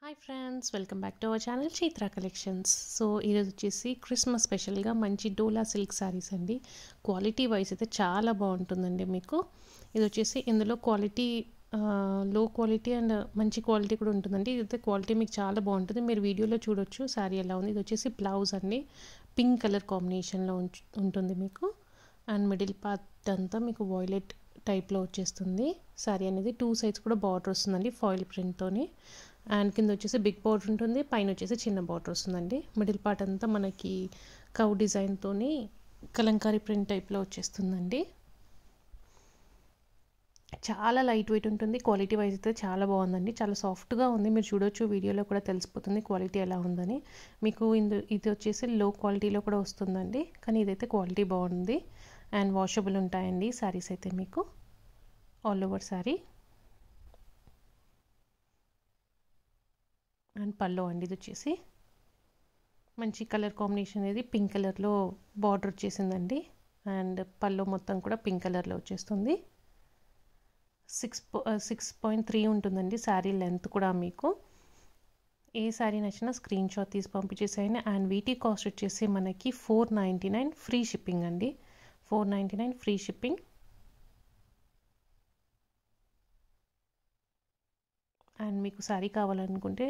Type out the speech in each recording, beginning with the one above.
Hi friends, welcome back to our channel Chaitra collections. So ఈరోజు వచ్చేసి Christmas స్పెషల్గా మంచి డోలా సిల్క్ శారీస్ అండి. క్వాలిటీ వైజ్ అయితే చాలా బాగుంటుందండి. మీకు ఇది వచ్చేసి ఇందులో క్వాలిటీ లో క్వాలిటీ అండ్ మంచి క్వాలిటీ కూడా ఉంటుందండి. ఇదైతే క్వాలిటీ మీకు చాలా బాగుంటుంది. మీరు వీడియోలో చూడొచ్చు శారీ ఎలా ఉంది. ఇది వచ్చేసి బ్లౌజ్ అండి, పింక్ కలర్ కాంబినేషన్లో ఉంటుంది మీకు. అండ్ మిడిల్ పార్ట్ అంతా మీకు వాయిలెట్ టైప్లో వచ్చేస్తుంది. శారీ అనేది 2 సైడ్స్ కూడా బార్డర్ వస్తుందండి ఫాయిల్ ప్రింట్తోని. అండ్ కింద వచ్చేసి బిగ్ బార్డర్ ఉంటుంది, పైన వచ్చేసి చిన్న బార్డర్ వస్తుందండి. మిడిల్ పార్ట్ అంతా మనకి కవ్ డిజైన్తోని కలంకారీ ప్రింట్ టైప్లో వచ్చేస్తుందండి. చాలా లైట్ వెయిట్ ఉంటుంది. క్వాలిటీ వైజ్ అయితే చాలా బాగుందండి, చాలా సాఫ్ట్గా ఉంది. మీరు చూడొచ్చు, వీడియోలో కూడా తెలిసిపోతుంది క్వాలిటీ ఎలా ఉందని. మీకు ఇది వచ్చేసి లో క్వాలిటీలో కూడా వస్తుందండి, కానీ ఇదైతే క్వాలిటీ బాగుంది. అండ్ వాషబుల్ ఉంటాయండి శారీస్ అయితే మీకు ఆల్ ఓవర్ శారీ. అండ్ పల్లో అండి, ఇది వచ్చేసి మంచి కలర్ కాంబినేషన్ అనేది పింక్ కలర్లో బార్డర్ వచ్చేసిందండి. అండ్ పల్లో మొత్తం కూడా పింక్ కలర్లో వచ్చేస్తుంది. 6.3 ఉంటుందండి శారీ లెంత్ కూడా. మీకు ఏ శారీ నచ్చినా స్క్రీన్ షాట్ తీసి పంపించేసేయండి. అండ్ వీటి కాస్ట్ వచ్చేసి మనకి 499 ఫ్రీ షిప్పింగ్ అండి. 499 ఫ్రీ షిప్పింగ్. అండ్ మీకు శారీ కావాలనుకుంటే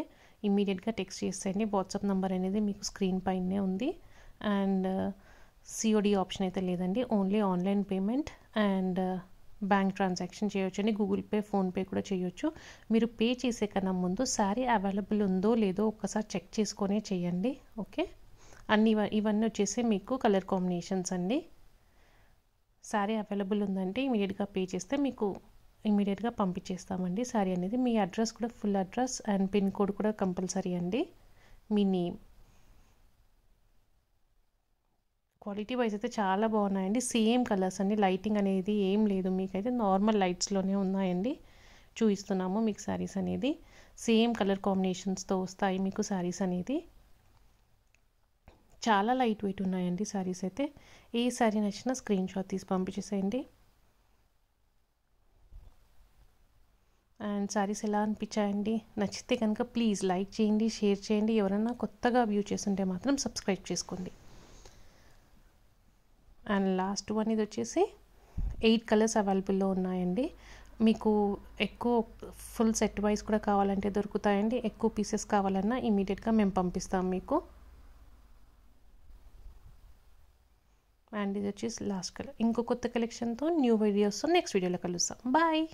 ఇమ్మీడియట్గా టెక్స్ట్ చేసేయండి. వాట్సాప్ నెంబర్ అనేది మీకు స్క్రీన్ పైనే ఉంది. అండ్ సిఓడి ఆప్షన్ అయితే లేదండి, only online payment and bank transaction చేయొచ్చు అండి. గూగుల్ పే, ఫోన్పే కూడా చేయొచ్చు. మీరు పే చేసే కన్నా ముందు శారీ అవైలబుల్ ఉందో లేదో ఒక్కసారి చెక్ చేసుకొనే చేయండి. ఓకే, ఇవన్నీ వచ్చేసి మీకు కలర్ కాంబినేషన్స్ అండి. శారీ అవైలబుల్ ఉందంటే ఇమీడియట్గా పే చేస్తే మీకు ఇమీడియట్గా పంపించేస్తామండి శారీ అనేది. మీ అడ్రస్ కూడా, full address and pin code కూడా కంపల్సరీ అండి, మీ నేమ్. క్వాలిటీ వైజ్ అయితే చాలా బాగున్నాయండి. సేమ్ కలర్స్ అండి, లైటింగ్ అనేది ఏం లేదు, మీకైతే నార్మల్ లైట్స్లోనే ఉన్నాయండి. చూపిస్తున్నాము మీకు శారీస్ అనేది. సేమ్ కలర్ కాంబినేషన్స్తో వస్తాయి మీకు శారీస్ అనేది. చాలా లైట్ వెయిట్ ఉన్నాయండి శారీస్ అయితే. ఏ శారీ నచ్చినా స్క్రీన్ షాట్ తీసి పంపించేసేయండి. అండ్ శారీస్ ఎలా అనిపించాయండి? నచ్చితే కనుక ప్లీజ్ లైక్ చేయండి, షేర్ చేయండి. ఎవరైనా కొత్తగా వ్యూ చేస్తుంటే మాత్రం సబ్స్క్రైబ్ చేసుకోండి. అండ్ లాస్ట్ వన్ ఇది వచ్చేసి 8 కలర్స్ అవైలబుల్లో ఉన్నాయండి. మీకు ఎక్కువ ఫుల్ సెట్ వైజ్ కూడా కావాలంటే దొరుకుతాయండి. ఎక్కువ పీసెస్ కావాలన్నా ఇమీడియట్గా మేము పంపిస్తాం మీకు. అండ్ ఇది వచ్చేసి లాస్ట్ కలర్. ఇంకో కొత్త కలెక్షన్తో న్యూ వీడియోస్తో నెక్స్ట్ వీడియోలో కలుస్తాం. బాయ్.